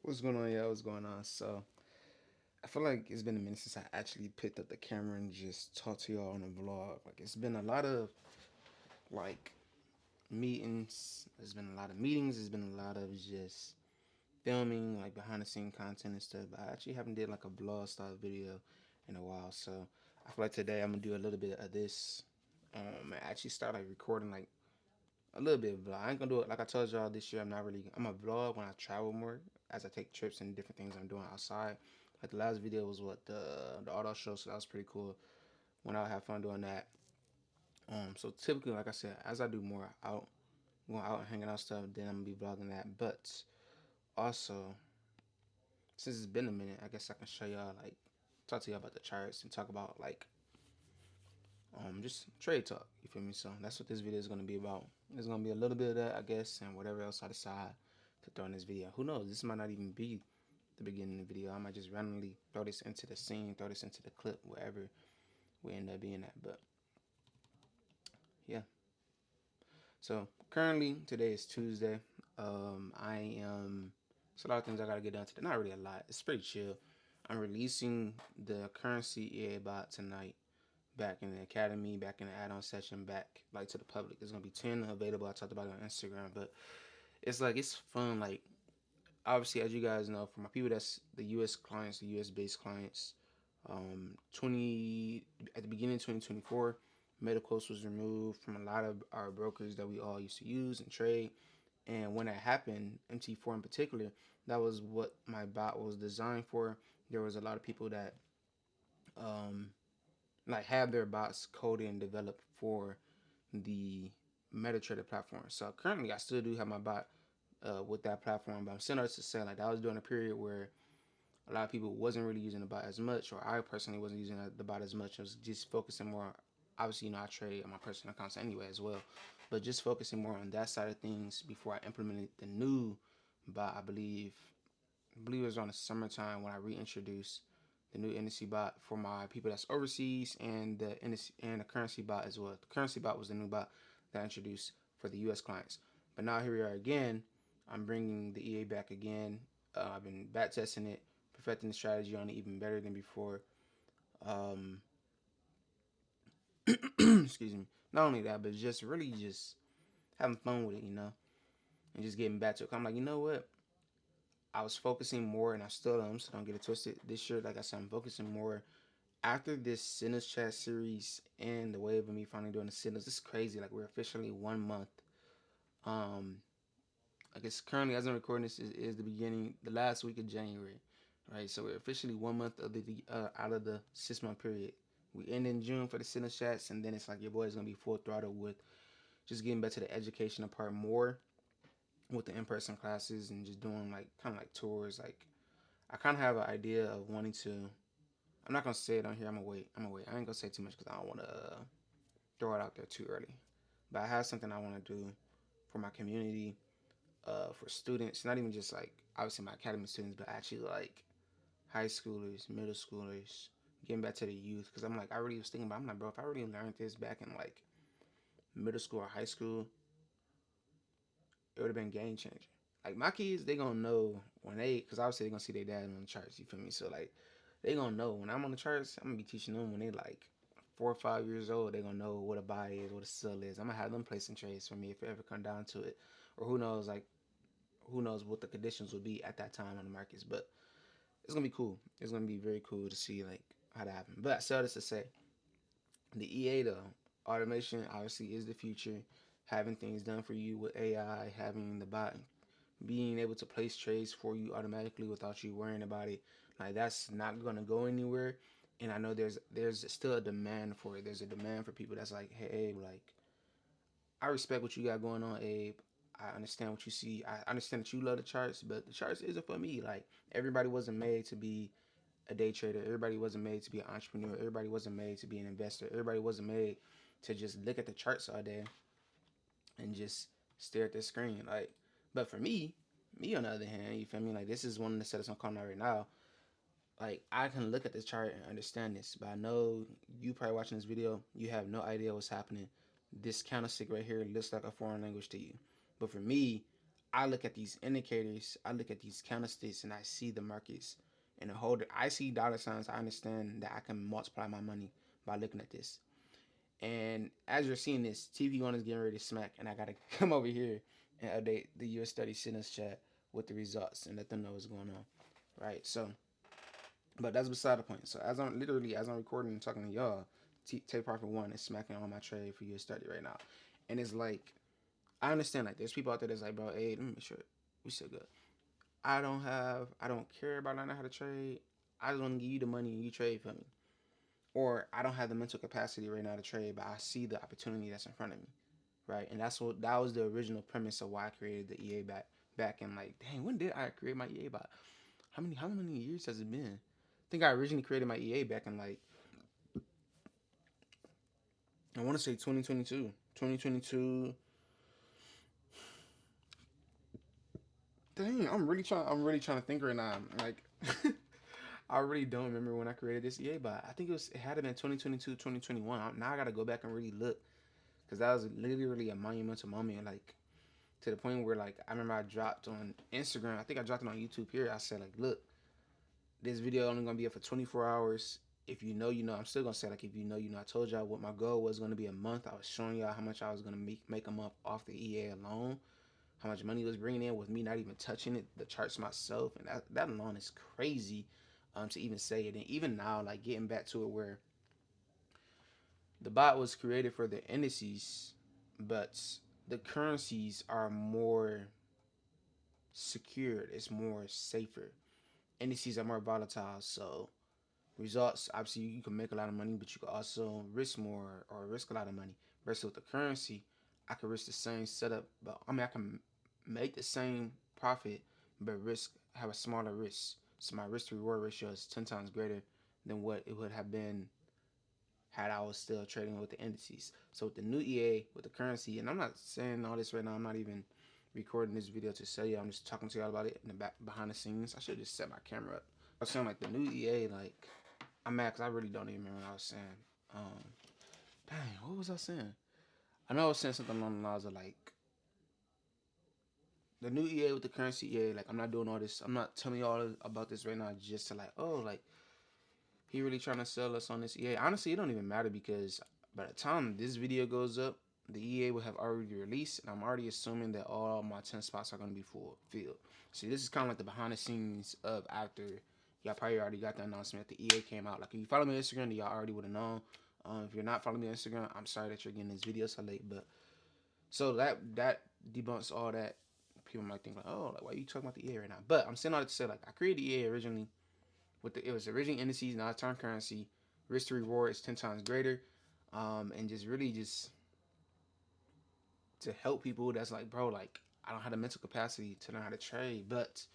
What's going on, y'all? What's going on? So, I feel like it's been a minute since I actually picked up the camera and just talked to y'all on a vlog. Like, it's been a lot of like meetings. There's been a lot of meetings. There's been a lot of just filming, like behind the scene content and stuff. But I actually haven't did like a vlog style video in a while. So, I feel like today I'm gonna do a little bit of this. I actually start like recording like a little bit of vlog. I ain't gonna do it like I told y'all this year. I'm not really. I'm a vlog when I travel more, as I take trips and different things I'm doing outside. Like the last video was what the auto show, so that was pretty cool. When I have fun doing that. So typically, like I said, as I do more out, going out and hanging out stuff, then I'm gonna be vlogging that. But also, since it's been a minute, I guess I can show y'all like talk to y'all about the charts and talk about like just trade talk. You feel me? So that's what this video is gonna be about. There's gonna be a little bit of that, I guess, and whatever else I decide to throw in this video. Who knows? This might not even be the beginning of the video. I might just randomly throw this into the scene, throw this into the clip, wherever we end up being at. But yeah. So currently today is Tuesday. I am it's a lot of things I gotta get done today. Not really a lot. It's pretty chill. I'm releasing the currency EA bot tonight back in the academy, back in the add-on session, back like to the public. There's gonna be 10 available. I talked about it on Instagram, but it's like it's fun. Like obviously, as you guys know, for my people that's the U.S. clients, the U.S. based clients, 20 at the beginning of 2024, Medicos was removed from a lot of our brokers that we all used to use and trade. And when that happened, MT4 in particular, that was what my bot was designed for. There was a lot of people that um, like have their bots coded and developed for the MetaTrader platform. So currently, I still do have my bot with that platform, but I'm still not to say like that was during a period where a lot of people wasn't really using the bot as much, or I personally wasn't using the bot as much. I was just focusing more. Obviously, I trade on my personal accounts anyway as well, but just focusing more on that side of things before I implemented the new bot. I believe it was around the summertime when I reintroduced the new NSC bot for my people that's overseas, and the NSC and the currency bot as well. The currency bot was the new bot that I introduced for the U.S. clients. But now here we are again. I'm bringing the EA back again. I've been back testing it, perfecting the strategy on it even better than before. Um, excuse me. Not only that, but just really just having fun with it, and just getting back to it. I'm like, you know what? I was focusing more, and I still am, so don't get it twisted. This year, like I said, I'm focusing more after this Sinners chat series and the wave of me finally doing the Sinners. This is crazy. Like we're officially 1 month. Um, I guess currently as I'm recording this is the beginning, the last week of January, right? So we're officially 1 month of the out of the 6 month period. We end in June for the Sinners chats, and then it's like your boy's gonna be full throttle with just getting back to the educational part more with the in-person classes and just doing like kind of like tours. Like I kind of have an idea of wanting to. I'm not gonna say it on here. I'm gonna wait. I ain't gonna say too much because I don't want to throw it out there too early. But I have something I want to do for my community, for students. Not even just like obviously my academy students, but actually like high schoolers, middle schoolers, getting back to the youth. Because I'm like, I really was thinking about. I'm like, bro, if I really learned this back in like middle school or high school, it would have been game changer. Like my kids, they gonna know when because obviously they gonna see their dad on the charts. You feel me? So like, they gonna know when I'm on the charts. I'm gonna be teaching them when they like 4 or 5 years old. They gonna know what a buy is, what a sell is. I'm gonna have them placing trades for me if it ever come down to it, or who knows what the conditions would be at that time on the markets. But it's gonna be cool. It's gonna be very cool to see like how that happen. But I say all this to say, the EA though, automation obviously is the future. Having things done for you with AI, having the bot being able to place trades for you automatically without you worrying about it, like that's not gonna go anywhere. And I know there's still a demand for it. There's a demand for people that's like, hey, like I respect what you got going on, Abe. I understand what you see. I understand that you love the charts, but the charts isn't for me. Like everybody wasn't made to be a day trader. Everybody wasn't made to be an entrepreneur. Everybody wasn't made to be an investor. Everybody wasn't made to just look at the charts all day and just stare at the screen. Like, but for me on the other hand, you feel me? Like this is one of the setups I'm calling out right now. Like I can look at the chart and understand this, but I know you probably watching this video, you have no idea what's happening. This candlestick right here looks like a foreign language to you, but for me, I look at these indicators, I look at these candlesticks, and I see the markets and the holder. I see dollar signs. I understand that I can multiply my money by looking at this. And as you're seeing this, TV1 is getting ready to smack, and I gotta come over here and update the US study sentence chat with the results and let them know what's going on. Right. So, but that's beside the point. So as I'm recording and talking to y'all, Take Profit One is smacking on my trade for US study right now, and it's like I understand like there's people out there that's like, bro, hey, let me make sure we still good. I don't care about learning how to trade. I just want to give you the money and you trade for me. Or I don't have the mental capacity right now to trade, but I see the opportunity that's in front of me, right? And that was the original premise of why I created the EA back in like, dang, when did I create my EA bot? How many years has it been? I think I originally created my EA back in like I want to say 2022. 2022. Dang, I'm really trying to think right now. Like I really don't remember when I created this EA bot. I think it had to been 2022, 2021. Now I got to go back and really look because that was literally a monumental moment. Like to the point where like I remember I dropped on Instagram. I think I dropped it on YouTube here. I said like, look, this video only gonna be up for 24 hours. If you know, you know. I'm still gonna say like, if you know, you know. I told y'all what my goal was gonna be a month. I was showing y'all how much I was gonna make a month off the EA alone. How much money it was bringing in with me not even touching it, the charts myself, and that alone is crazy. To even say it, and even now, like getting back to it, where the bot was created for the indices, but the currencies are more secured. It's more safer. Indices are more volatile, so results obviously you can make a lot of money, but you can also risk more or risk a lot of money. Versus with the currency, I can risk the same setup, but I mean I can make the same profit, but risk have a smaller risk. So my risk to reward ratio is 10 times greater than what it would have been had I was still trading with the indices. So with the new EA, with the currency, and I'm not saying all this right now. I'm not even recording this video to sell you. I'm just talking to y'all about it in the back behind the scenes. I should just set my camera up. I was saying like the new EA, like I'm mad because I really don't even remember what I was saying. Um, dang, what was I saying? I know I was saying something along the lines of like the new EA with the currency EA. Like I'm not doing all this. I'm not telling y'all about this right now just to like, oh, like he really trying to sell us on this EA. Honestly, it don't even matter because by the time this video goes up, the EA will have already released, and I'm already assuming that all my 10 spots are going to be filled. See, this is kind of like the behind the scenes of after y'all probably already got the announcement that the EA came out. Like if you follow me on Instagram, y'all already would have known. If you're not following me on Instagram, I'm sorry that you're getting this video so late. But so that debunks all that. People might think like, oh, like why are you talking about the EA right now? But I'm saying all that to say like I created the EA originally it was original indices, now it's turn currency. Risk to reward is 10 times greater, and just really just to help people that's like, bro, like I don't have the mental capacity to learn how to trade, but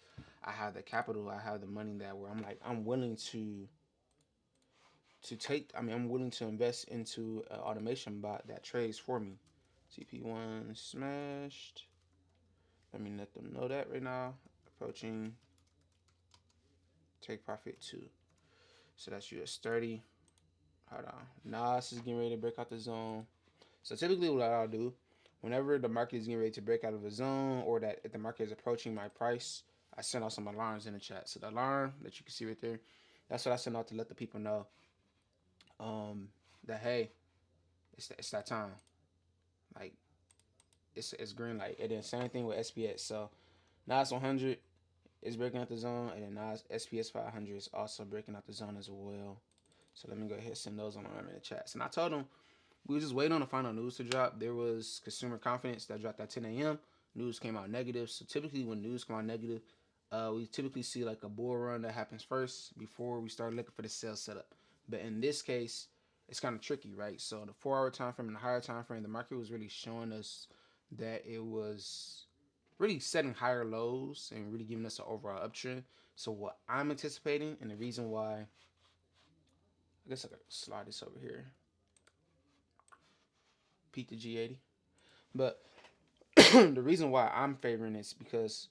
I have the capital, I have the money that where I'm like I'm willing to take. I mean, I'm willing to invest into an automation bot that trades for me. TP1 smashed. Let me let them know that right now. Approaching take profit 2. So that's US 30. Hold on. Nas is getting ready to break out the zone. So typically what I'll do, whenever the market is getting ready to break out of a zone or that if the market is approaching my price, I send out some alarms in the chat. So the alarm that you can see right there, that's what I send out to let the people know that hey, it's that time. Like it's green light. And then same thing with SPS. So Nas 100 is breaking out the zone, and then Nas SPS 500 is also breaking out the zone as well. So let me go ahead and send those alarm in the chats. And I told them we were just waiting on the final news to drop. There was consumer confidence that dropped at 10 a.m. News came out negative. So typically when news come out negative, we typically see like a bull run that happens first before we start looking for the sell setup. But in this case, it's kind of tricky, right? So the 4-hour time frame and the higher time frame, the market was really showing us that it was really setting higher lows and really giving us an overall uptrend. So what I'm anticipating and the reason why, I guess I could slide this over here, peak the G80. But the reason why I'm favoring this because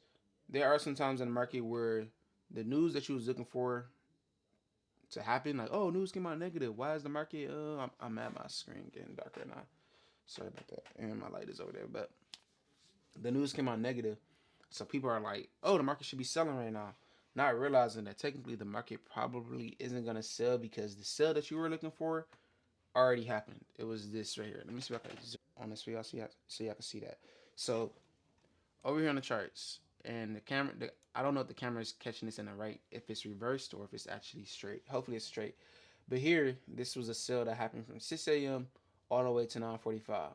there are some times in the market where the news that you was looking for to happen, like oh news came out negative. Why is the market? I'm at my screen getting dark right now. Sorry about that. And my light is over there. But the news came out negative. So people are like, oh, the market should be selling right now. Not realizing that technically the market probably isn't gonna sell because the sale that you were looking for already happened. It was this right here. Let me see if I can zoom on this for y'all so y'all can see that. So over here on the charts, and the camera, I don't know if the camera is catching this in the right, if it's reversed or if it's actually straight. Hopefully it's straight. But here, this was a sale that happened from 6 a.m. all the way to 9:45.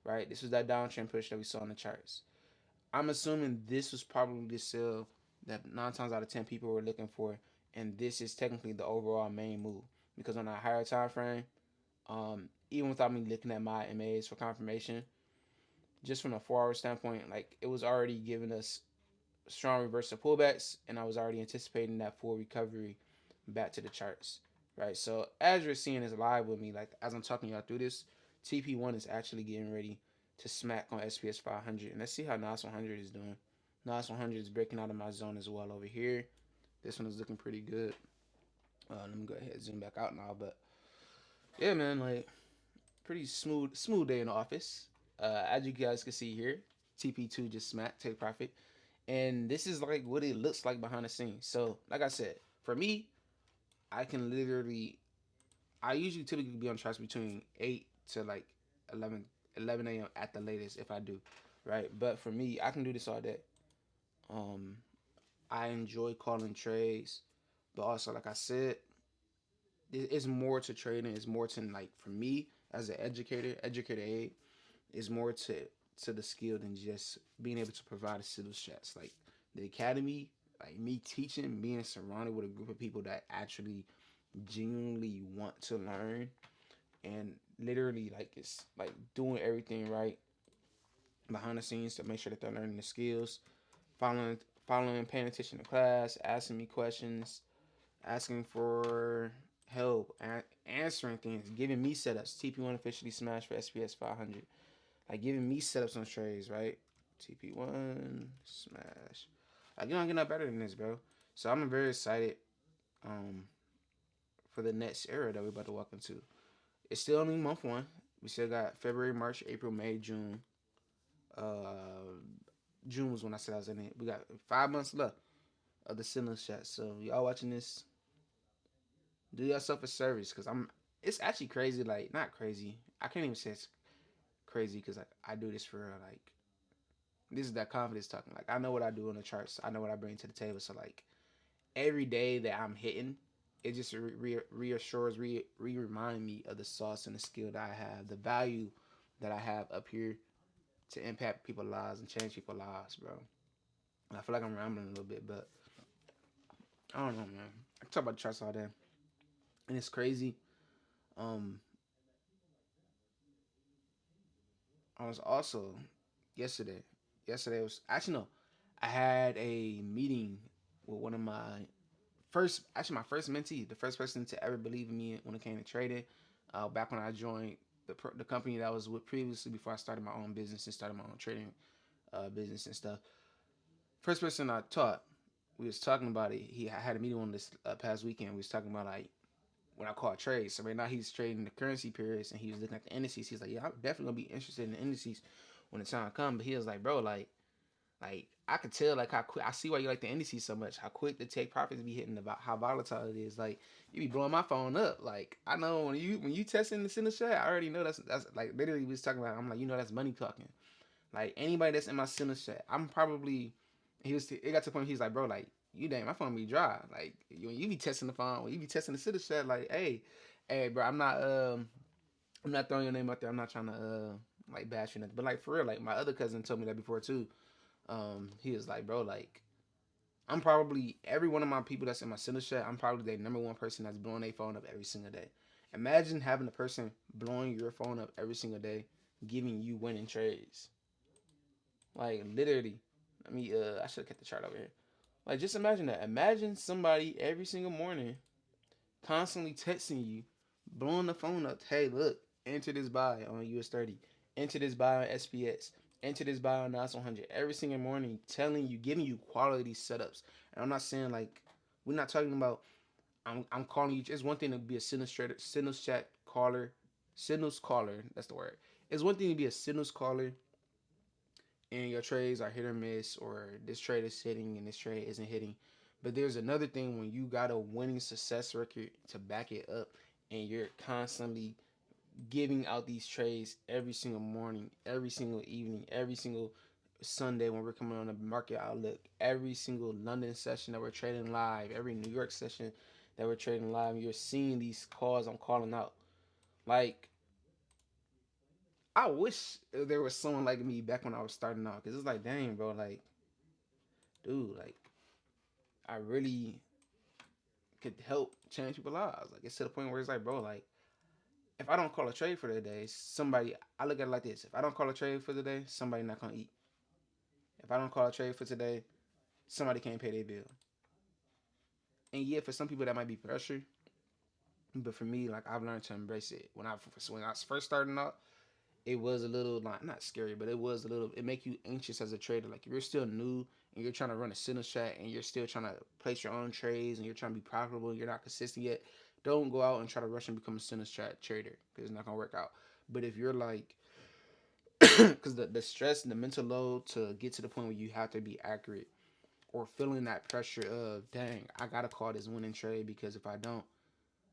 Right, this was that downtrend push that we saw on the charts. I'm assuming this was probably the sale that 9 times out of 10 people were looking for, and this is technically the overall main move because on a higher time frame, even without me looking at my MAs for confirmation, just from a 4 hour standpoint, like it was already giving us strong reversal pullbacks, and I was already anticipating that full recovery back to the charts. Right. So as you're seeing this live with me, like as I'm talking y'all through this, TP1 is actually getting ready to smack on SPS 500, and let's see how NOS 100 is doing. NOS 100 is breaking out of my zone as well over here. This one is looking pretty good. Let me go ahead and zoom back out now, but yeah, man, like pretty smooth day in the office. As you guys can see here, TP2 just smacked take profit, and this is like what it looks like behind the scenes. So, like I said, for me, I can literally, I usually typically be on charts between 8 to like 11 a.m. at the latest if I do, right? But for me, I can do this all day. Um, I enjoy calling trades, but also like I said, it's more to trading. It's more to like for me as an educator aid, is more to the skill than just being able to provide a set of shots. Like the academy, like me teaching, being surrounded with a group of people that actually genuinely want to learn and literally like it's like doing everything right behind the scenes to make sure that they're learning the skills, following paying attention to class, asking me questions, asking for help, answering things, giving me setups. TP1 officially smashed for SPS 500. Like giving me setups on trades, right? TP1 smash. Like you don't get no better than this, bro. So I'm very excited um for the next era that we're about to walk into. It's still only month one. We still got February, March, April, May, June. Uh, June was when I said I was in it. We got 5 months left of the stimulus shot. So y'all watching this, do yourself a service because I'm. It's actually crazy. Like not crazy. I can't even say it's crazy because I do this for real. Like this is that confidence talking. Like I know what I do on the charts. I know what I bring to the table. So like every day that I'm hitting, it just reassures, remind me of the sauce and the skill that I have, the value that I have up here to impact people's lives and change people's lives, bro. And I feel like I'm rambling a little bit, but I don't know, man. I can talk about the charts all day, and it's crazy. Um, I was also yesterday. Yesterday was actually no. I had a meeting with one of my actually my first mentee, the first person to ever believe in me when it came to trading. Back when I joined the company that I was with previously before I started my own business and started my own trading business and stuff. First person I taught, we was talking about it. I had a meeting on this past weekend. We was talking about like what I call trades. So right now he's trading the currency periods and he was looking at the indices. He's like, yeah, I'm definitely gonna be interested in the indices when the time comes. But he was like, bro, like I could tell like how quick I see why you like the indices so much. How quick the take profits be hitting about how volatile it is. Like you be blowing my phone up. Like I know when you testing the center chat, I already know that's like literally we was talking about. I'm like that's money talking. Like anybody that's in my center chat, I'm probably. It got to the point he's like, bro, like you dang, my phone be dry. Like when you be testing the phone, when you be testing the center chat, like hey, bro, I'm not throwing your name out there. I'm not trying to like bash you nothing. But like for real, like my other cousin told me that before too. He was like, bro, like I'm probably every one of my people that's in my center chat, I'm probably the number one person that's blowing their phone up every single day. Imagine having a person blowing your phone up every single day, giving you winning trades. Like literally. I should have kept the chart over here. Like just imagine that. Imagine somebody every single morning constantly texting you, blowing the phone up. Hey, look, enter this buy on US 30, enter this buy on SPS, enter this buy on NAS 100. Every single morning, telling you, giving you quality setups. And I'm not saying like we're not talking about. I'm calling you. It's one thing to be a Signals chat caller, Signals caller. That's the word. It's one thing to be a Signals caller and your trades are hit or miss, or this trade is hitting and this trade isn't hitting. But there's another thing when you got a winning success record to back it up, and you're constantly giving out these trades every single morning, every single evening, every single Sunday when we're coming on the market outlook, every single London session that we're trading live, every New York session that we're trading live, you're seeing these calls I'm calling out. Like, I wish there was someone like me back when I was starting out, because it's like, dang, bro, like, dude, like, I really could help change people's lives. Like, it's to the point where it's like, bro, like, if I don't call a trade for the day, somebody, I look at it like this: if I don't call a trade for the day, somebody not gonna eat. If I don't call a trade for today, somebody can't pay their bill. And yeah, for some people that might be pressure, but for me, like, I've learned to embrace it. When I was first starting out, it was a little, not scary, but it was a little. It make you anxious as a trader. Like, if you're still new and you're trying to run a signal chat and you're still trying to place your own trades and you're trying to be profitable and you're not consistent yet, don't go out and try to rush and become a signal chat trader, because it's not gonna work out. But if you're like, because the stress and the mental load to get to the point where you have to be accurate, or feeling that pressure of, dang, I gotta call this winning trade, because if I don't,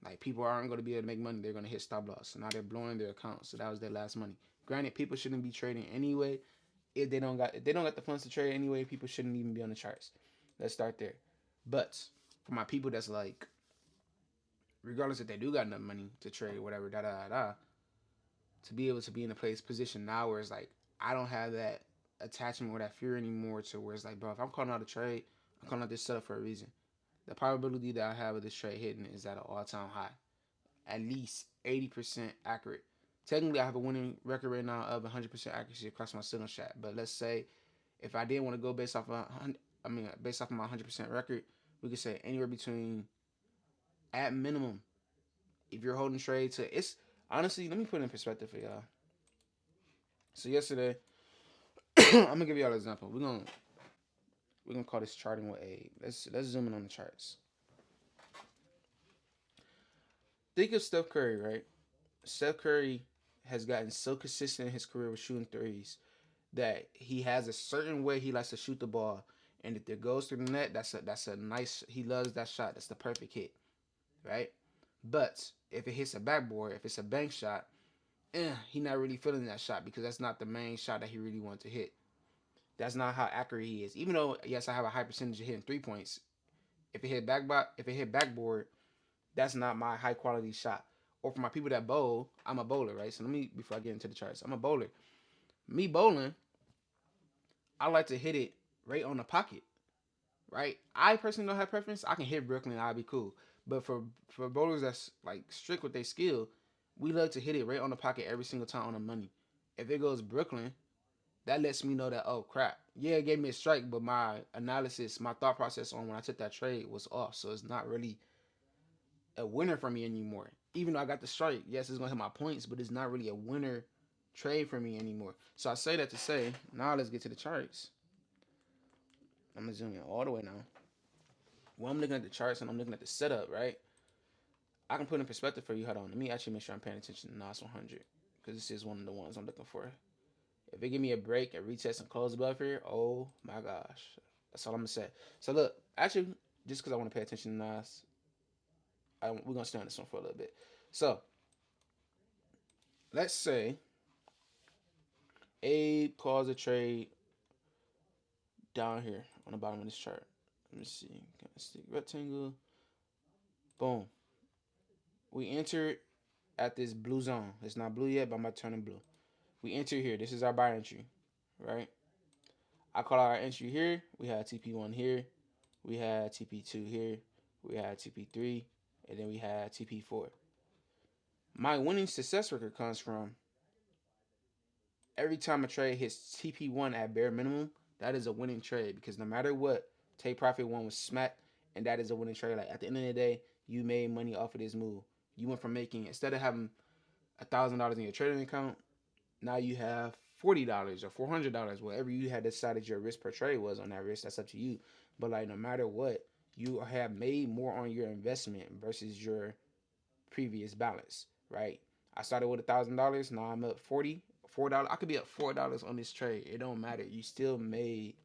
like, people aren't going to be able to make money. They're going to hit stop loss. So now they're blowing their accounts. So that was their last money. Granted, people shouldn't be trading anyway. If they don't got the funds to trade anyway, people shouldn't even be on the charts. Let's start there. But for my people that's like, regardless if they do got enough money to trade, whatever, da da da, to be able to be in a position now where it's like, I don't have that attachment or that fear anymore, to where it's like, bro, if I'm calling out a trade, I'm calling out this setup for a reason. The probability that I have of this trade hitting is at an all-time high, at least 80% accurate. Technically, I have a winning record right now of 100% accuracy across my signal chat. But let's say if I didn't want to go based off of my 100% record, we could say anywhere between, at minimum, if you're holding trade to, it's honestly, let me put it in perspective for y'all. So yesterday, I'm gonna give y'all an example. We're gonna call this charting with A. Let's zoom in on the charts. Think of Steph Curry, right? Steph Curry has gotten so consistent in his career with shooting threes that he has a certain way he likes to shoot the ball, and if it goes through the net, that's a nice. He loves that shot. That's the perfect hit, right? But if it hits a backboard, if it's a bank shot, he not really feeling that shot, because that's not the main shot that he really wants to hit. That's not how accurate he is. Even though, yes, I have a high percentage of hitting 3 points, if it hit backboard, that's not my high quality shot. Or for my people that bowl, I'm a bowler, right? So let me, before I get into the charts, I'm a bowler. Me bowling, I like to hit it right on the pocket, right? I personally don't have preference. I can hit Brooklyn, I'll be cool. But for bowlers that's like strict with their skill, we love to hit it right on the pocket every single time on the money. If it goes Brooklyn, that lets me know that, oh crap, yeah, it gave me a strike, but my analysis, my thought process on when I took that trade was off. So it's not really a winner for me anymore. Even though I got the strike, yes, it's gonna hit my points, but it's not really a winner trade for me anymore. So I say that to say, now let's get to the charts. I'm gonna zoom in all the way now. When I'm looking at the charts and I'm looking at the setup, right? I can put in perspective for you. Hold on, let me actually make sure I'm paying attention to NOS 100, because this is one of the ones I'm looking for. If it give me a break and retest and close above here, oh my gosh, that's all I'm gonna say. So look, actually, just because I want to pay attention to NOS, we're gonna stay on this one for a little bit. So let's say Abe calls a trade down here on the bottom of this chart. Let me see. Can I stick rectangle? Boom. We entered at this blue zone. It's not blue yet, but I'm about to turn it blue. We enter here. This is our buy entry, right? I call our entry here. We had TP1 here. We had TP2 here. We had TP3. And then we had TP4. My winning success record comes from every time a trade hits TP1 at bare minimum, that is a winning trade, because no matter what, take profit one was smacked, and that is a winning trade. Like, at the end of the day, you made money off of this move. You went from making, instead of having $1,000 in your trading account, now you have $40 or $400, whatever you had decided your risk per trade was on that risk. That's up to you. But like, no matter what, you have made more on your investment versus your previous balance, right? I started with $1,000. Now I'm up $4. I could be up $4 on this trade. It don't matter. You still made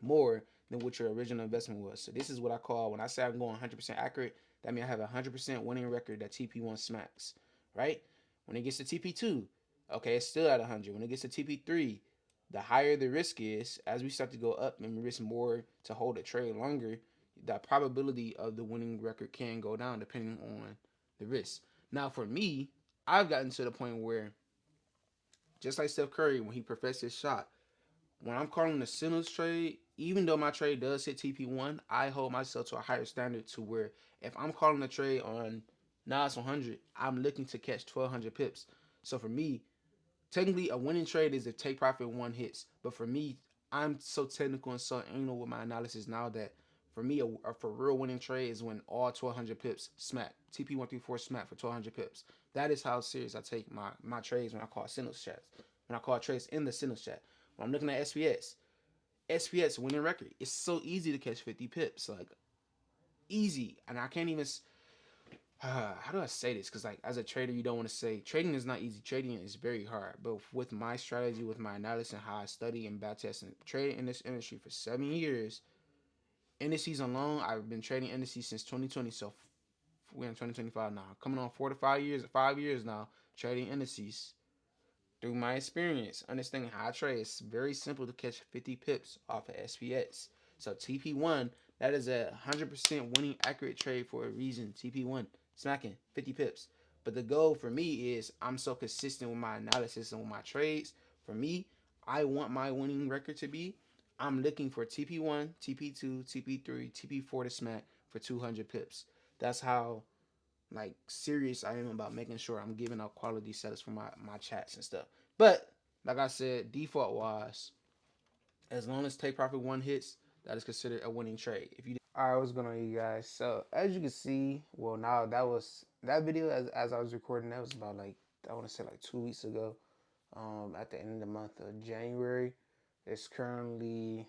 more than what your original investment was. So this is what I call, when I say I'm going 100% accurate, that means I have a 100% winning record that TP1 smacks, right? When it gets to TP2, okay, it's still at 100. When it gets to TP3, the higher the risk is, as we start to go up and we risk more to hold a trade longer, the probability of the winning record can go down depending on the risk. Now, for me, I've gotten to the point where, just like Steph Curry, when he perfects his shot, when I'm calling the signals trade, even though my trade does hit TP1, I hold myself to a higher standard to where if I'm calling a trade on Nas 100, I'm looking to catch 1,200 pips. So for me, technically a winning trade is if take profit one hits. But for me, I'm so technical and so anal with my analysis now that for me, a for real winning trade is when all 1,200 pips smack. TP134 smack for 1,200 pips. That is how serious I take my trades when I call signals chats. When I call trades in the signals chat. When I'm looking at SPS winning record. It's so easy to catch 50 pips. Like, easy. And I can't even. How do I say this? Because, like, as a trader, you don't want to say trading is not easy. Trading is very hard. But with my strategy, with my analysis, and how I study and backtest and trading in this industry for 7 years, indices alone, I've been trading indices since 2020. So we're in 2025 now. Coming on 4 to 5 years, 5 years now, trading indices. Through my experience, understanding how I trade, it's very simple to catch 50 pips off of SPS. So TP1, that is a 100% winning accurate trade for a reason. TP1, smacking 50 pips. But the goal for me is I'm so consistent with my analysis and with my trades. For me, I want my winning record to be, I'm looking for TP1, TP2, TP3, TP4 to smack for 200 pips. That's how like serious I am about making sure I'm giving out quality setups for my chats and stuff. But like I said, default wise, as long as take profit one hits, that is considered a winning trade. If you all right, what's going on, you guys? So as you can see, well, now that video as I was recording, that was about like, I want to say like 2 weeks ago. At the end of the month of January, it's currently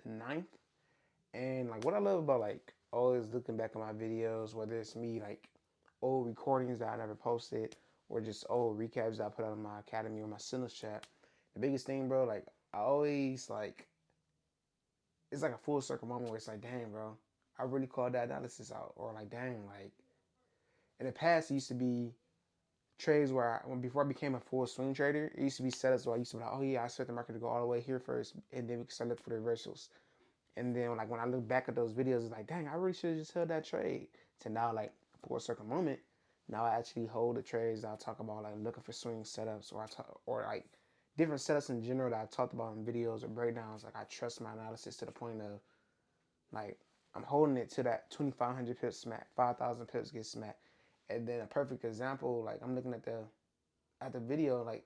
the 9th. And like what I love about like always looking back at my videos, whether it's me like old recordings that I never posted or just old recaps that I put out on my academy or my Sinners chat. The biggest thing, bro, like I always like, it's like a full circle moment where it's like, dang, bro, I really called that analysis out. Or like, dang, like in the past it used to be trades where before I became a full swing trader, it used to be setups where I used to be like, oh yeah, I expect the market to go all the way here first, and then we can start looking for the reversals. And then like when I look back at those videos, it's like, dang, I really should have just held that trade. To now like full circle moment, now I actually hold the trades that I talk about, like looking for swing setups, or or like different setups in general that I talked about in videos or breakdowns. Like I trust my analysis to the point of like I'm holding it to that 2,500 pips smack, 5,000 pips get smacked. And then a perfect example, like I'm looking at the video, like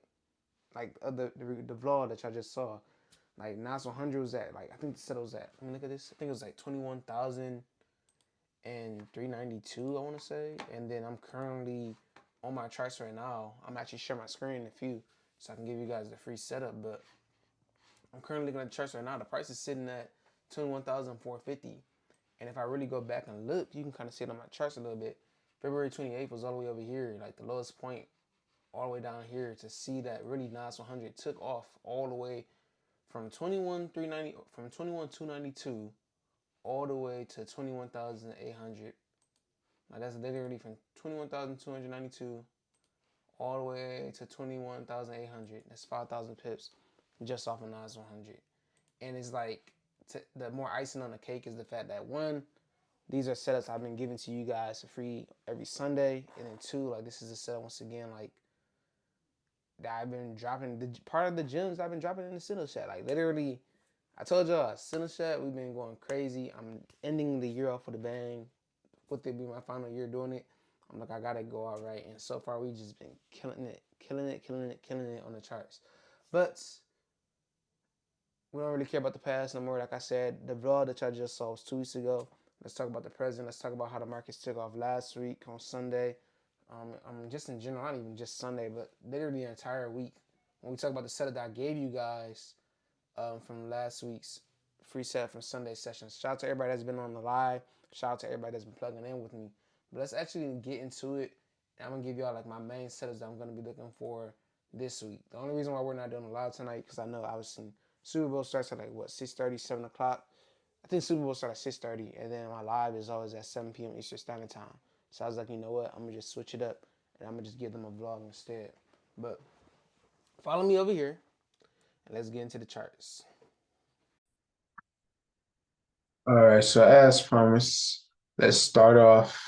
the vlog that y'all just saw. Like Nas 100 was at, like I think the setup was at, let me look at this. I think it was like 21,392, I want to say. And then I'm currently on my charts right now. I'm actually sharing my screen in a few so I can give you guys the free setup. But I'm currently looking at the charts right now. The price is sitting at 21,450. And if I really go back and look, you can kind of see it on my charts a little bit. February 28th was all the way over here, like the lowest point all the way down here, to see that really Nas 100 took off all the way from 21,292 all the way to 21,800. Like that's literally from 21,292 all the way to 21,800. That's 5,000 pips just off of Nas 100. And it's like, the more icing on the cake is the fact that one, these are setups I've been giving to you guys for free every Sunday, and then two, like this is a setup once again, like that I've been dropping, the part of the gems I've been dropping in the Sinners chat. Like literally, I told y'all, Sinners chat, we've been going crazy. I'm ending the year off with a bang. With it be my final year doing it, I'm like, I gotta go out right. And so far, we just been killing it on the charts. But we don't really care about the past no more. Like I said, the vlog that y'all just saw was 2 weeks ago. Let's talk about the present. Let's talk about how the markets took off last week on Sunday. Just in general, not even just Sunday, but literally the entire week. When we talk about the setup that I gave you guys from last week's free set from Sunday sessions. Shout out to everybody that's been on the live. Shout out to everybody that's been plugging in with me. But let's actually get into it. I'm going to give y'all like my main setups that I'm going to be looking for this week. The only reason why we're not doing a live tonight because I know obviously Super Bowl starts at like what 6:30, 7 o'clock. I think Super Bowl starts at 6:30, and then my live is always at 7 p.m. Eastern Standard Time. So I was like, you know what? I'm gonna just switch it up, and I'm gonna just give them a vlog instead. But follow me over here, and let's get into the charts. All right, so as promised, let's start off.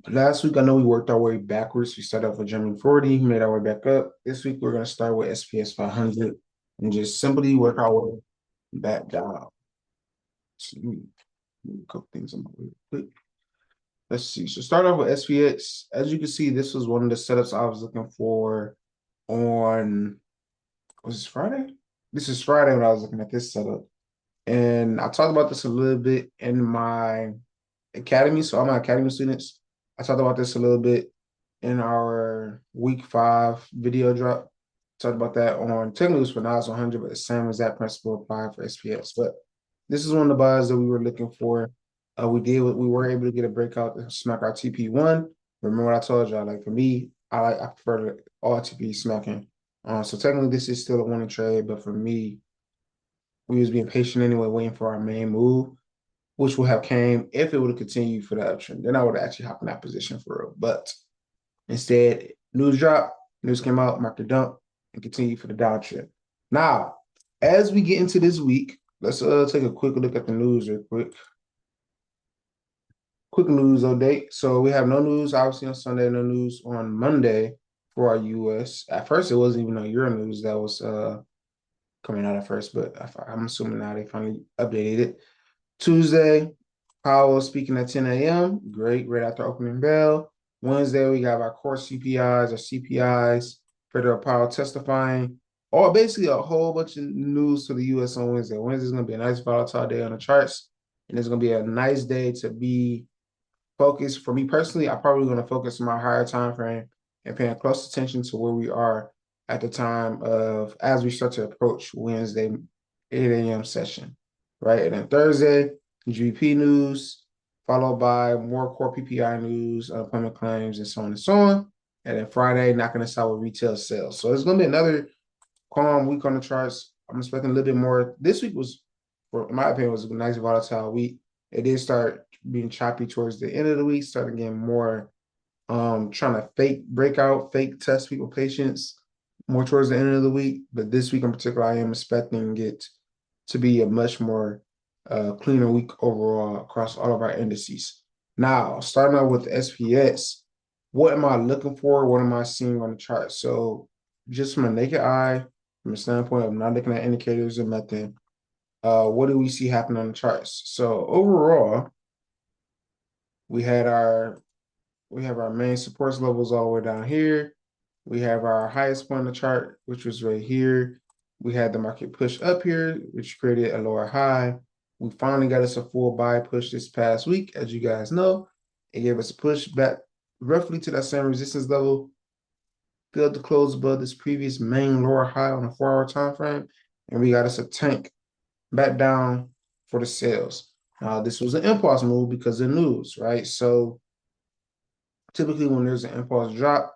Last week I know we worked our way backwards. We started off with German 40, made our way back up. This week we're gonna start with SPS 500 and just simply work our way back down. So let me a couple things on my way quick. Let's see. So start off with SPX. As you can see, this was one of the setups I was looking for on was this Friday? This is Friday when I was looking at this setup. And I talked about this a little bit in my academy. So all my academy students, I talked about this a little bit in our week 5 video drop. Talked about that on technically for Nas 100, but the same exact principle applied for SPS. But this is one of the buys that we were looking for. We were able to get a breakout to smack our TP1. Remember what I told y'all? Like for me, I prefer all TP smacking. So technically, this is still a winning trade, but for me, we was being patient anyway, waiting for our main move, which would have came if it would have continued for the uptrend. Then I would have actually hopped in that position for real. But instead, news dropped, news came out, market dump, and continued for the downtrend. Now, as we get into this week, let's take a quick look at the news real quick. Quick news update. So we have no news, obviously, on Sunday, no news on Monday for our US. At first, it wasn't even no Euro news that was coming out at first, but I'm assuming now they finally updated it. Tuesday, Powell speaking at 10 a.m. Great, right after opening bell. Wednesday, we got our core CPIs or CPIs, Federal Powell testifying, or basically a whole bunch of news to the U.S. on Wednesday. Wednesday's going to be a nice volatile day on the charts, and it's going to be a nice day to be focused. For me personally, I'm probably going to focus on my higher time frame and paying close attention to where we are at the time of as we start to approach Wednesday 8 a.m. session, right? And then Thursday, GDP news, followed by more core PPI news, unemployment claims, and so on and so on. And then Friday, knocking us out with retail sales. So it's going to be another calm week on the charts. I'm expecting a little bit more. This week was, in my opinion, was a nice volatile week. It did start being choppy towards the end of the week, starting getting more trying to fake breakout, fake test people patience more towards the end of the week. But this week in particular, I am expecting it to be a much more cleaner week overall across all of our indices. Now, starting out with SPS, what am I looking for? What am I seeing on the chart? So just from a naked eye, from a standpoint of not looking at indicators or nothing, what do we see happen on the charts? So overall, we had our we have our main supports levels all the way down here. We have our highest point on the chart, which was right here. We had the market push up here, which created a lower high. We finally got us a full buy push this past week, as you guys know. It gave us a push back roughly to that same resistance level, failed to close above this previous main lower high on a 4-hour time frame, and we got us a tank back down for the sales. Now, this was an impulse move because of news, right? So typically when there's an impulse drop,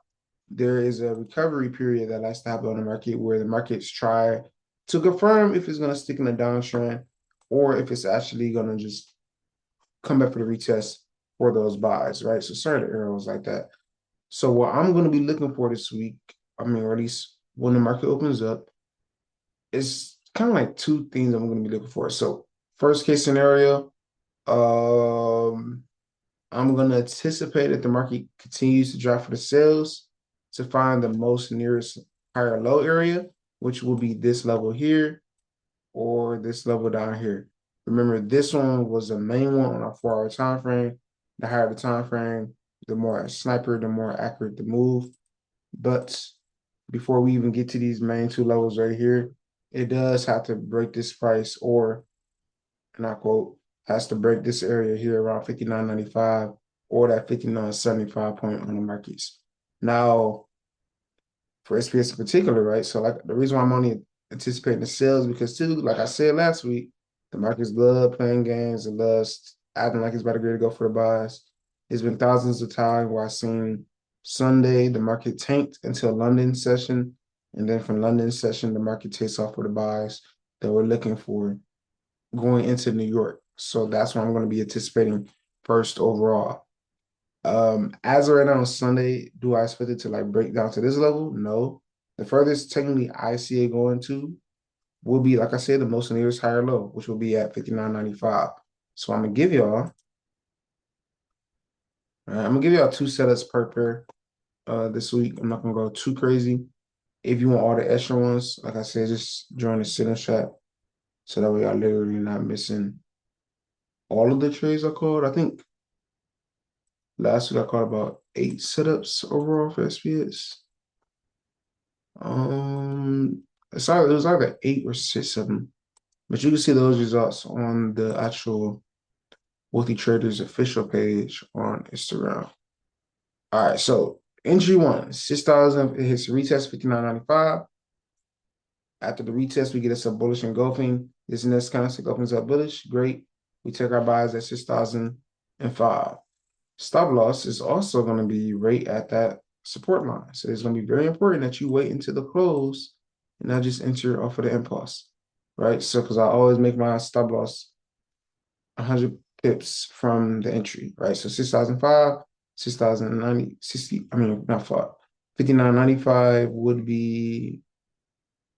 there is a recovery period that likes to happen on the market where the markets try to confirm if it's going to stick in the downtrend or if it's actually going to just come back for the retest for those buys, right? So certain arrows like that. So what I'm going to be looking for this week, or at least when the market opens up, is kind of like two things I'm going to be looking for. So first case scenario, I'm going to anticipate that the market continues to drop for the sales to find the most nearest higher low area, which will be this level here or this level down here. Remember, this one was the main one on our 4-hour time frame. The higher the time frame, the more sniper, the more accurate the move. But before we even get to these main two levels right here, it does have to break this price or, and I quote, has to break this area here around 59.95 or that 59.75 point on the markets. Now, for SPS in particular, right? So like the reason why I'm only anticipating the sales because too, like I said last week, the markets love playing games and loves acting like it's about to go for the buys. There's been thousands of times where I've seen Sunday, the market tanked until London session. And then from London session, the market takes off with the buys that we're looking for going into New York. So that's what I'm going to be anticipating first overall. As of right now on Sunday, do I expect it to like break down to this level? No. The furthest technically I see it going to will be, like I said, the most nearest higher low, which will be at 59.95. So I'm gonna give y'all, I'm gonna give y'all two setups per pair this week. I'm not gonna go too crazy. If you want all the extra ones, like I said, just join the center chat so that way y'all literally not missing all of the trades I called. I think last week I called about 8 setups overall for SPS. Um, it was either 8 or 6 of them, but you can see those results on the actual Wealthy Traders official page on Instagram. All right, so entry one, 6,000. It hits retest 59.95. After the retest, we get us a bullish engulfing. This next concept opens up bullish. Great. We take our buys at 6,005. Stop loss is also going to be right at that support line. So it's going to be very important that you wait until the close and not just enter off of the impulse, right? So because I always make my stop loss 100 pips from the entry, right? So 6,005, 6,090, 60, I mean, not far. 59.95 would be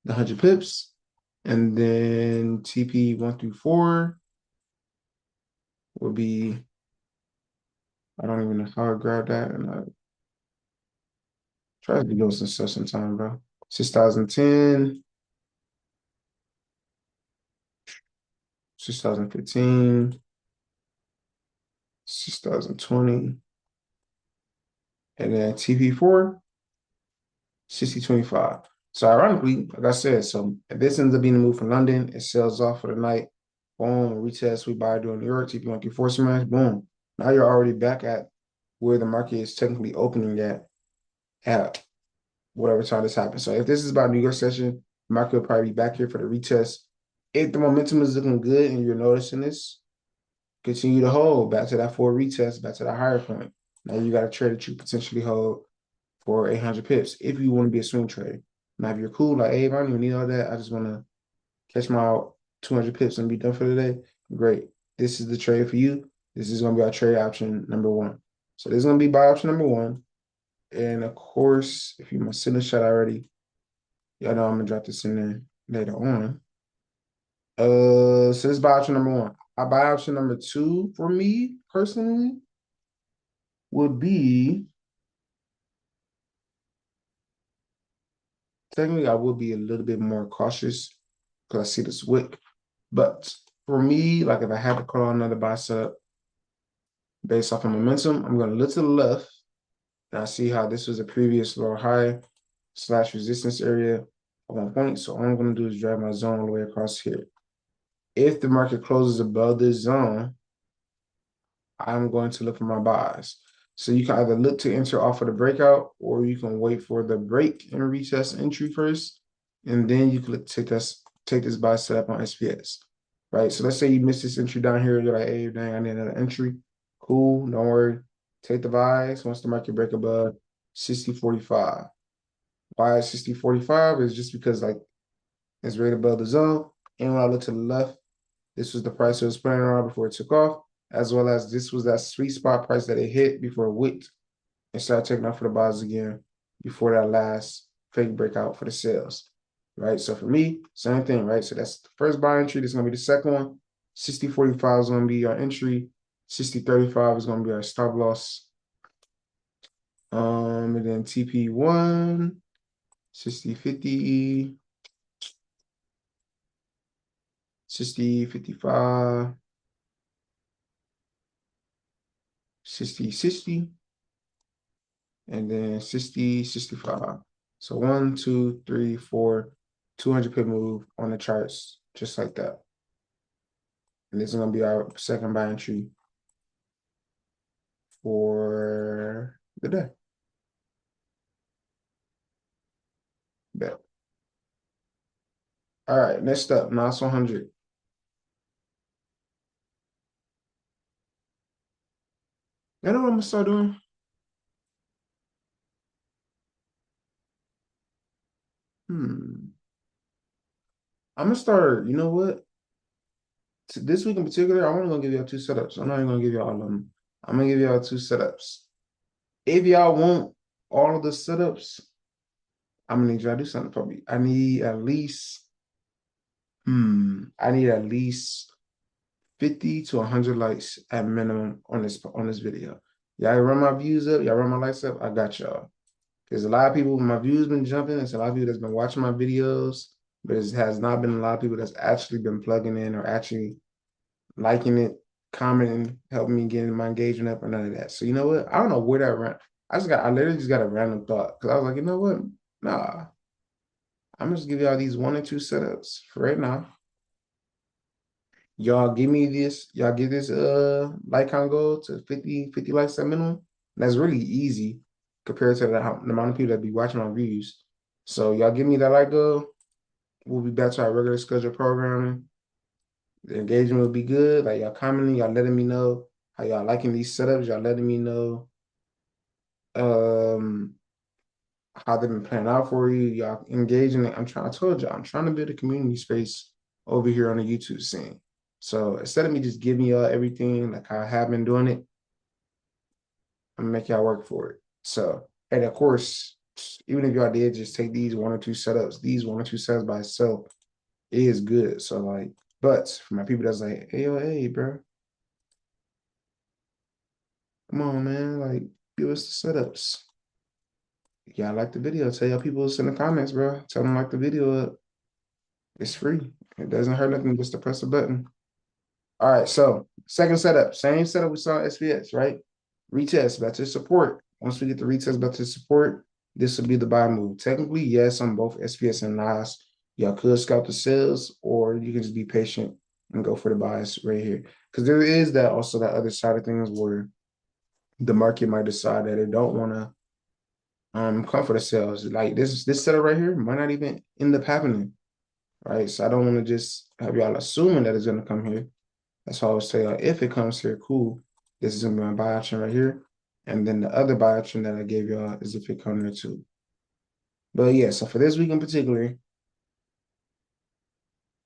the 100 pips. And then TP 1 through 4 would be, I don't even know how I grab that. And I try to be doing some stuff sometime, bro. 6,010, 6,015, 6,020, and then TP4 60.25. So ironically, like I said, so if this ends up being a move from London, it sells off for the night. Boom, retest, we buy during New York, TP1 through 4 smash, boom. Now you're already back at where the market is technically opening at whatever time this happens. So if this is about New York session, the market will probably be back here for the retest. If the momentum is looking good and you're noticing this, continue to hold back to that 4 retest, back to that higher point. Now you got a trade that you potentially hold for 800 pips if you want to be a swing trader. Now, if you're cool, like, hey, I don't even need all that. I just want to catch my 200 pips and be done for the day. Great. This is the trade for you. This is going to be our trade option number one. So this is going to be buy option number one. And of course, if you must send a shot already, y'all know I'm going to drop this in there later on. So this is buy option number one. Our buy option number two for me personally would be technically, I would be a little bit more cautious because I see this wick. But for me, like if I had to call another buy setup based off of momentum, I'm going to look to the left and I see how this was a previous lower high slash resistance area at 1 point. So all I'm going to do is drag my zone all the way across here. If the market closes above this zone, I'm going to look for my buys. So you can either look to enter off of the breakout or you can wait for the break and retest entry first. And then you can take this buy setup on SPS. Right. So let's say you missed this entry down here. You're like, hey, dang, I need another entry. Cool. Don't worry. Take the buys once the market break above 60.45. Why 60.45 is just because like it's right above the zone. And when I look to the left, this was the price it was playing around before it took off, as well as this was that sweet spot price that it hit before it wicked and started taking off for the buys again before that last fake breakout for the sales, right? So for me, same thing, right? So that's the first buy entry. This is going to be the second one. 60.45 is going to be our entry. 60.35 is going to be our stop loss. And then TP1, 60.50, 60.55, 60.60. And then 60, 65. So 1, 2, 3, 4, 200 pip move on the charts, just like that. And this is going to be our second buy entry for the day. Bet. All right, next up, Nas 100. You know what I'm going to start doing? I'm gonna start. You know what? This week in particular, I'm only gonna give y'all two setups. I'm not even gonna give y'all all of them. I'm gonna give y'all two setups. If y'all want all of the setups, I'm gonna need y'all to do something for me. I need at least 50 to 100 likes at minimum on this video. Y'all run my views up, y'all run my likes up, I got y'all. There's a lot of people, my views been jumping. There's a lot of people that's been watching my videos, but it has not been a lot of people that's actually been plugging in or actually liking it, commenting, helping me getting my engagement up or none of that. So you know what? I don't know where that ran. I literally just got a random thought because I was like, you know what? Nah, I'm just give y'all these one or two setups for right now. Y'all give me this, y'all get this like count goal to 50 likes at minimum. That's really easy compared to the amount of people that be watching my views. So y'all give me that like goal. We'll be back to our regular schedule programming. The engagement will be good. Like y'all commenting, y'all letting me know how y'all liking these setups. Y'all letting me know um how they've been playing out for you. Y'all engaging. I told y'all, I'm trying to build a community space over here on the YouTube scene. So instead of me just giving y'all everything like I have been doing it, I'm gonna make y'all work for it. So, and of course, even if y'all did just take these one or two setups by itself, it is good. So like, but for my people that's like, hey, yo, hey, bro, come on, man, like, give us the setups. Y'all like the video? Tell y'all people in the comments, bro. Tell them like the video up. It's free. It doesn't hurt nothing just to press a button. All right, so second setup, same setup we saw at SPS, right? Retest back to support. Once we get the retest back to support, this will be the buy move. Technically, yes, on both SPS and NAS, y'all could scout the sales, or you can just be patient and go for the buys right here. Because there is that also that other side of things where the market might decide that they don't want to come for the sales. Like this setup right here might not even end up happening, right? So I don't want to just have y'all assuming that it's going to come here. That's why I always say, if it comes here, cool. This is gonna be my buy option right here. And then the other buy option that I gave y'all is if it comes here too. But yeah, so for this week in particular,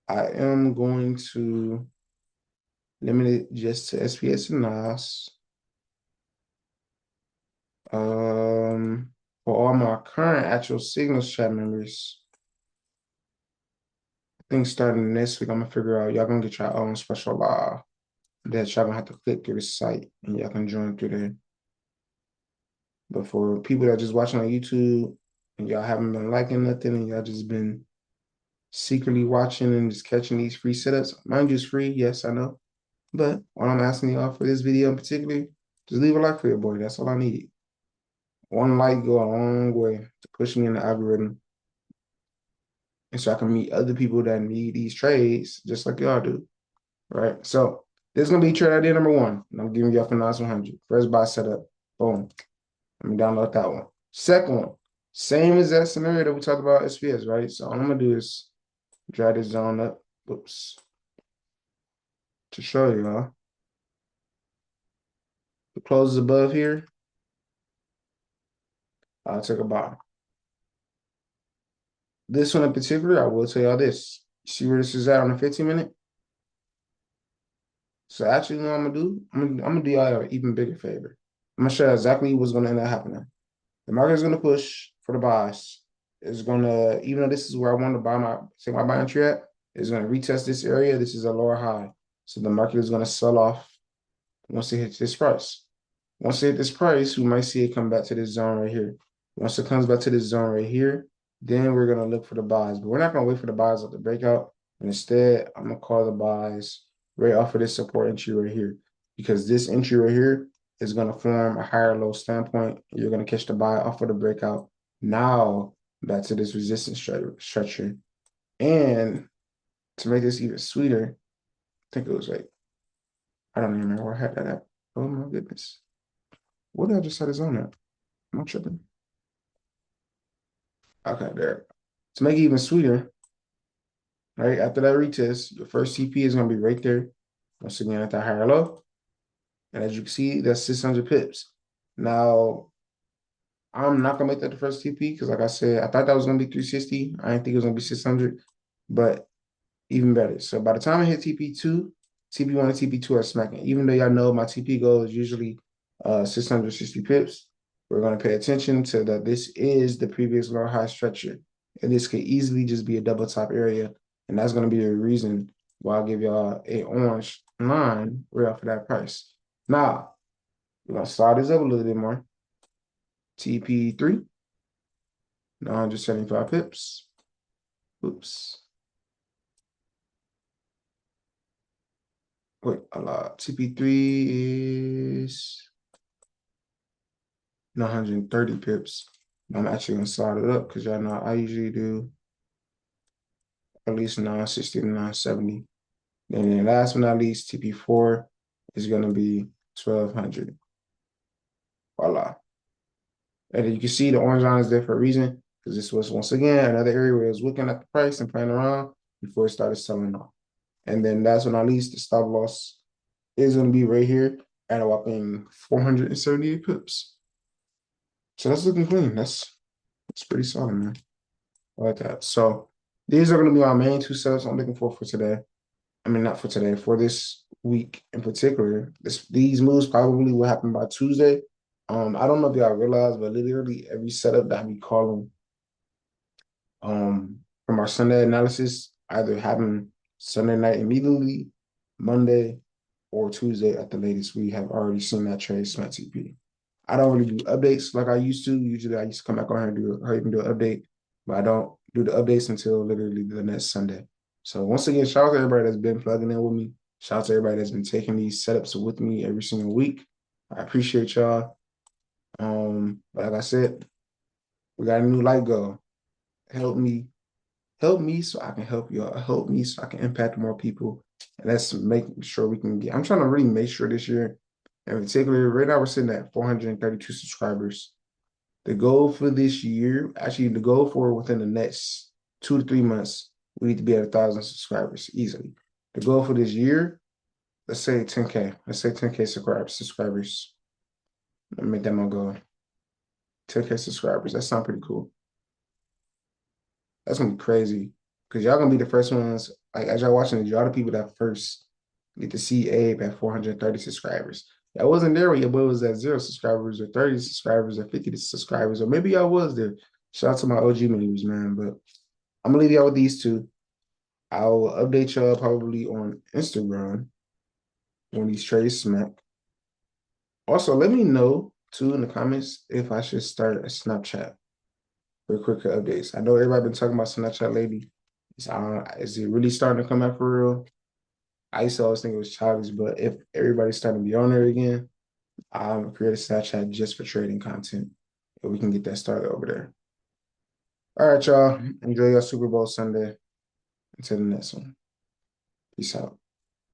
I am going to limit it just to SPS and NAS. For all my current actual Signals chat members, I think starting this week, I'm gonna figure out y'all gonna get your own special that y'all gonna have to click through the site and y'all can join through there. But for people that are just watching on YouTube and y'all haven't been liking nothing and y'all just been secretly watching and just catching these free setups, mind you, it's free. Yes, I know. But what I'm asking y'all for this video in particular, just leave a like for your boy. That's all I need. One like go a long way to push me in the algorithm. And so I can meet other people that need these trades just like y'all do. Right. So this is gonna be trade idea number one. And I'm giving y'all for 100. First buy setup. Boom. Let me download that one. Second one, same as that scenario that we talked about SPS, right? So all I'm gonna do is drag this zone up, oops, to show y'all. The closes above here, I'll take a buy. This one in particular, I will tell y'all this. See where this is at on the 15-minute? So actually, you know what I'm gonna do? I'm gonna do y'all an even bigger favor. I'm gonna show you exactly what's gonna end up happening. The market is gonna push for the buys. It's gonna, even though this is where I want to buy my buy entry at, it's gonna retest this area. This is a lower high. So the market is gonna sell off once it hits this price. Once it hits this price, we might see it come back to this zone right here. Once it comes back to this zone right here, then we're gonna look for the buys. But we're not gonna wait for the buys of the breakout. And instead, I'm gonna call the buys right off of this support entry right here. Because this entry right here is gonna form a higher low standpoint. You're gonna catch the buy off of the breakout. Now back to this resistance structure. And to make this even sweeter, I think it was like, I don't even remember where I had that at. Oh my goodness. What did I just set his on at? Am I tripping? Okay, there. To make it even sweeter, right? After that retest, your first CP is gonna be right there. Once again, at that higher low. And as you can see, that's 600 pips. Now, I'm not gonna make that the first TP because, like I said, I thought that was gonna be 360. I didn't think it was gonna be 600, but even better. So by the time I hit TP2, TP1 and TP2 are smacking. Even though y'all know my TP goal is usually 660 pips, we're gonna pay attention to that. This is the previous low high stretcher, and this could easily just be a double top area, and that's gonna be the reason why I'll give y'all a orange line right off of that price. Now we're gonna slide this up a little bit more. TP3, 975 pips. Oops. Wait, a lot. TP3 is 930 pips. I'm actually gonna slide it up because y'all know I usually do at least 960 to 970. Then last but not least, TP4 is gonna be 1200. Voila. And you can see the orange line is there for a reason because this was once again another area where it was looking at the price and playing around before it started selling off. And then last but not least, the stop loss is going to be right here at a whopping 478 pips. So that's looking clean. That's pretty solid, man. I like that. So these are going to be my main two setups I'm looking for today. I mean, not for today, for this week in particular. These moves probably will happen by Tuesday. I don't know if y'all realize, but literally every setup that I be calling from our Sunday analysis either happen Sunday night immediately, Monday, or Tuesday at the latest. We have already seen that trade smack TP. I don't really do updates like I used to. Usually I used to come back on here and do an update, but I don't do the updates until literally the next Sunday. So once again, shout out to everybody that's been plugging in with me. Shout out to everybody that's been taking these setups with me every single week. I appreciate y'all. But like I said, we got a new light goal. Help me so I can help y'all. Help me so I can impact more people. And that's making sure we can get. I'm trying to really make sure this year, in particular, right now we're sitting at 432 subscribers. The goal for this year, actually, the goal for within the next 2 to 3 months, we need to be at 1,000 subscribers easily. The goal for this year, let's say 10K. Let's say 10K subscribers. Let me make that my goal. 10K subscribers. That sounds pretty cool. That's gonna be crazy because y'all gonna be the first ones. Like as y'all watching this, y'all the people that first get to see Abe at 430 subscribers. Y'all wasn't there when your boy was at 0 subscribers or 30 subscribers or 50 subscribers, or maybe y'all was there. Shout out to my OG members, man. But I'm gonna leave y'all with these two. I'll update y'all probably on Instagram when these trades smack. Also, let me know too in the comments if I should start a Snapchat for quicker updates. I know everybody been talking about Snapchat lately. Is it really starting to come out for real? I used to always think it was childish, but if everybody's starting to be on there again, I'm gonna create a Snapchat just for trading content. And we can get that started over there. All right, y'all. Enjoy your Super Bowl Sunday. Until the next one. Peace out.